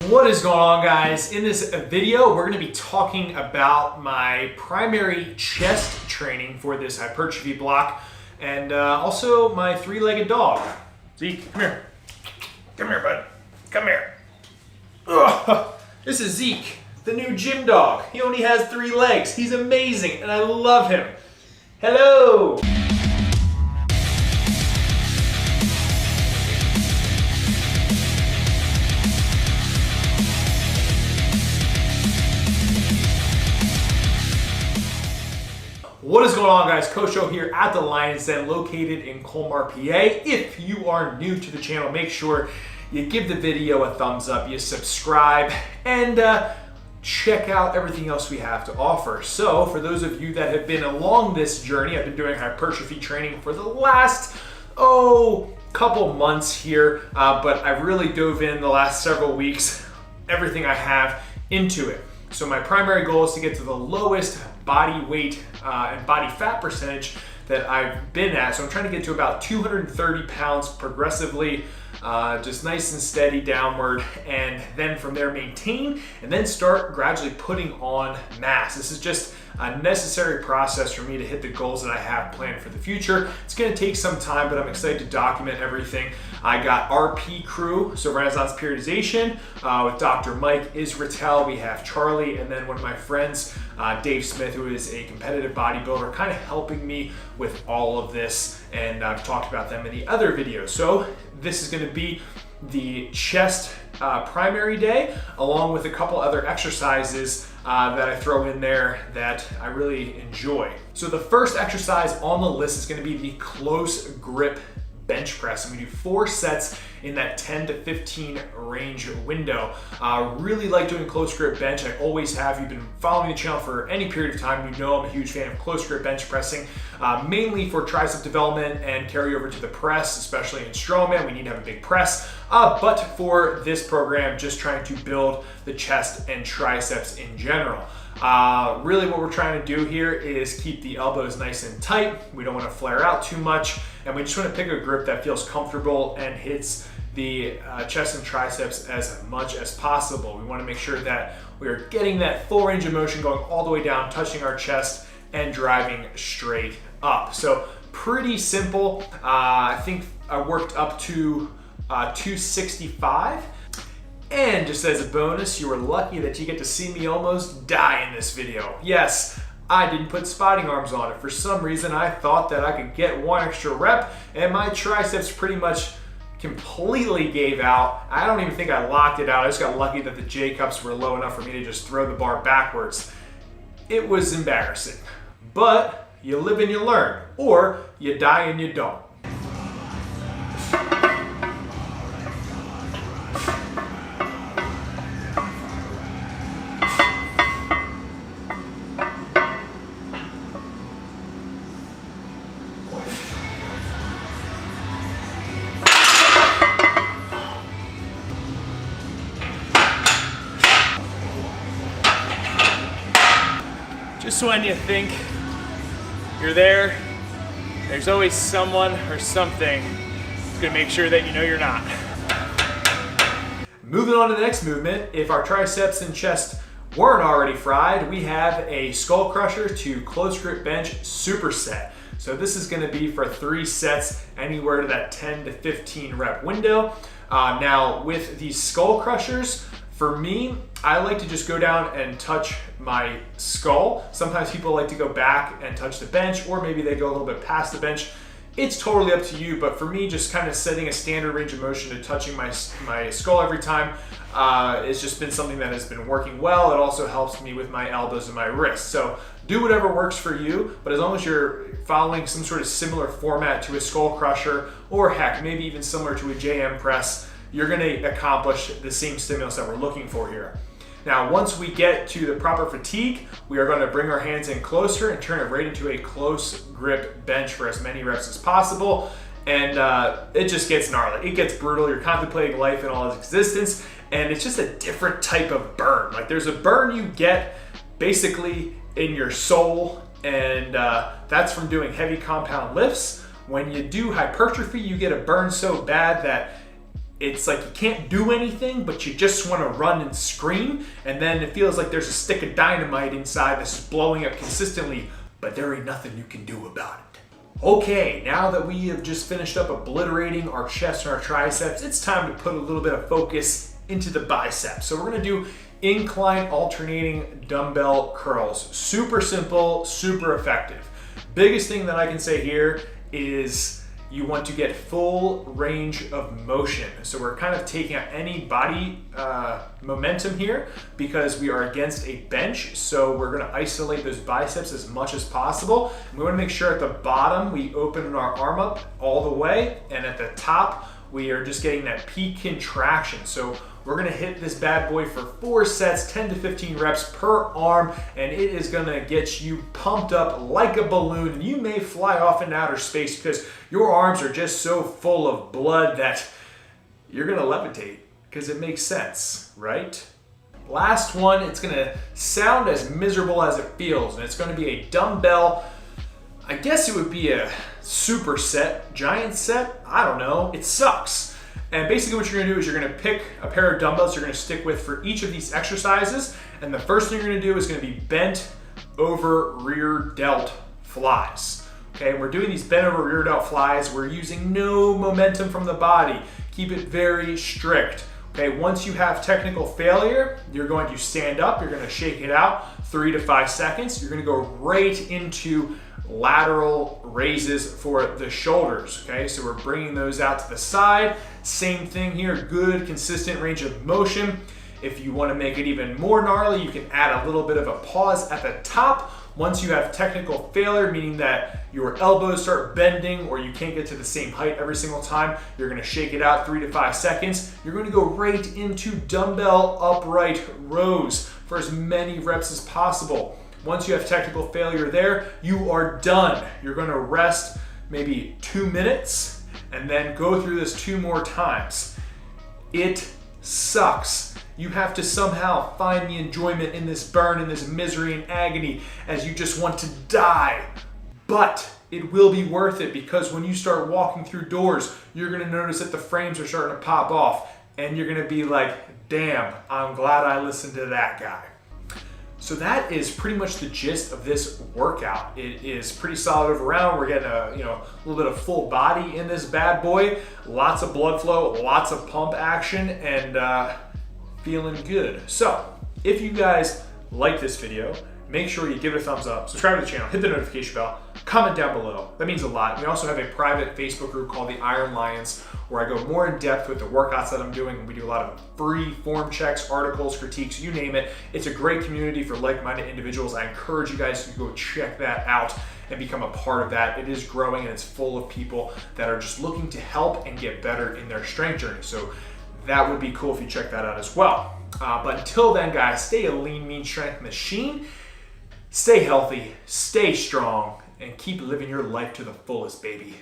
What is going on, guys? In this video, we're going to be talking about my primary chest training for this hypertrophy block and also my three-legged dog. Zeke, come here. Come here, bud. Come here. Ugh. This is Zeke, the new gym dog. He only has 3 legs. He's amazing, and I love him. Hello. What is going on, guys? Coach O here at the Lion's Den, located in Colmar, PA. If you are new to the channel, make sure you give the video a thumbs up, you subscribe, and check out everything else we have to offer. So for those of you that have been along this journey, I've been doing hypertrophy training for the last, couple months here, but I've really dove in the last several weeks, everything I have into it. So my primary goal is to get to the lowest body weight and body fat percentage that I've been at. So I'm trying to get to about 230 pounds progressively, just nice and steady downward, and then from there maintain and then start gradually putting on mass. This is just a necessary process for me to hit the goals that I have planned for the future. It's going to take some time, but I'm excited to document everything. I got RP crew, so Renaissance Periodization, with Dr. Mike Israetel. We have Charlie, and then one of my friends, Dave Smith, who is a competitive bodybuilder, kind of helping me with all of this, and I've talked about them in the other videos. So this is going to be the chest primary day, along with a couple other exercises that I throw in there that I really enjoy. So the first exercise on the list is going to be the close grip bench press. I'm going to do 4 sets in that 10 to 15 range window. Really like doing close grip bench. I always have. You've been following the channel for any period of time. You know I'm a huge fan of close grip bench pressing, mainly for tricep development and carry over to the press, especially in strongman. We need to have a big press. But for this program, just trying to build the chest and triceps in general. Really what we're trying to do here is keep the elbows nice and tight. We don't want to flare out too much, and we just want to pick a grip that feels comfortable and hits the chest and triceps as much as possible. We want to make sure that we are getting that full range of motion going all the way down, touching our chest and driving straight up. So pretty simple. I think I worked up to 265. And just as a bonus, you are lucky that you get to see me almost die in this video. Yes, I didn't put spotting arms on it. For some reason, I thought that I could get 1 extra rep, and my triceps pretty much completely gave out. I don't even think I locked it out. I just got lucky that the J cups were low enough for me to just throw the bar backwards. It was embarrassing. But you live and you learn, or you die and you don't. Just when you think you're there, there's always someone or something that's gonna make sure that you know you're not. Moving on to the next movement, if our triceps and chest weren't already fried, we have a skull crusher to close grip bench superset. So this is gonna be for 3 sets, anywhere to that 10 to 15 rep window. Now with these skull crushers, for me, I like to just go down and touch my skull. Sometimes people like to go back and touch the bench, or maybe they go a little bit past the bench. It's totally up to you, but for me, just kind of setting a standard range of motion to touching my skull every time, it's just been something that has been working well. It also helps me with my elbows and my wrists. So do whatever works for you, but as long as you're following some sort of similar format to a skull crusher, or heck, maybe even similar to a JM press, you're gonna accomplish the same stimulus that we're looking for here. Now, once we get to the proper fatigue, we are gonna bring our hands in closer and turn it right into a close grip bench for as many reps as possible. And it just gets gnarly. It gets brutal. You're contemplating life in all its existence, and it's just a different type of burn. Like, there's a burn you get basically in your soul, and that's from doing heavy compound lifts. When you do hypertrophy, you get a burn so bad that it's like you can't do anything, but you just want to run and scream, and then it feels like there's a stick of dynamite inside that's blowing up consistently, but there ain't nothing you can do about it. Okay, now that we have just finished up obliterating our chest and our triceps, it's time to put a little bit of focus into the biceps. So we're gonna do incline alternating dumbbell curls. Super simple, super effective. Biggest thing that I can say here is you want to get full range of motion. So we're kind of taking out any body momentum here because we are against a bench. So we're gonna isolate those biceps as much as possible. And we wanna make sure at the bottom, we open our arm up all the way. And at the top, we are just getting that peak contraction. So we're gonna hit this bad boy for 4 sets, 10 to 15 reps per arm, and it is gonna get you pumped up like a balloon. And you may fly off into outer space because your arms are just so full of blood that you're gonna levitate, because it makes sense, right? Last one, it's gonna sound as miserable as it feels, and it's gonna be a dumbbell. I guess it would be a superset, giant set, I don't know, it sucks. And basically what you're gonna do is you're gonna pick a pair of dumbbells you're gonna stick with for each of these exercises. And the first thing you're gonna do is gonna be bent over rear delt flies. Okay, and we're doing these bent over rear delt flies. We're using no momentum from the body. Keep it very strict. Okay, once you have technical failure, you're going to stand up, you're gonna shake it out, 3 to 5 seconds. You're gonna go right into lateral raises for the shoulders. Okay, so we're bringing those out to the side. Same thing here, good consistent range of motion. If you want to make it even more gnarly, you can add a little bit of a pause at the top. Once you have technical failure, meaning that your elbows start bending or you can't get to the same height every single time, you're going to shake it out 3 to 5 seconds. You're going to go right into dumbbell upright rows for as many reps as possible. Once you have technical failure there, you are done. You're gonna rest maybe 2 minutes and then go through this 2 more times. It sucks. You have to somehow find the enjoyment in this burn, in this misery and agony as you just want to die. But it will be worth it, because when you start walking through doors, you're gonna notice that the frames are starting to pop off and you're gonna be like, damn, I'm glad I listened to that guy. So that is pretty much the gist of this workout. It is pretty solid over around. We're getting a little bit of full body in this bad boy. Lots of blood flow, lots of pump action, and feeling good. So if you guys like this video, make sure you give it a thumbs up, subscribe to the channel, hit the notification bell, comment down below. That means a lot. We also have a private Facebook group called the Iron Lions, where I go more in depth with the workouts that I'm doing. We do a lot of free form checks, articles, critiques, you name it. It's a great community for like-minded individuals. I encourage you guys to go check that out and become a part of that. It is growing and it's full of people that are just looking to help and get better in their strength journey. So that would be cool if you check that out as well. But until then, guys, stay a lean, mean strength machine. Stay healthy, stay strong, and keep living your life to the fullest, baby.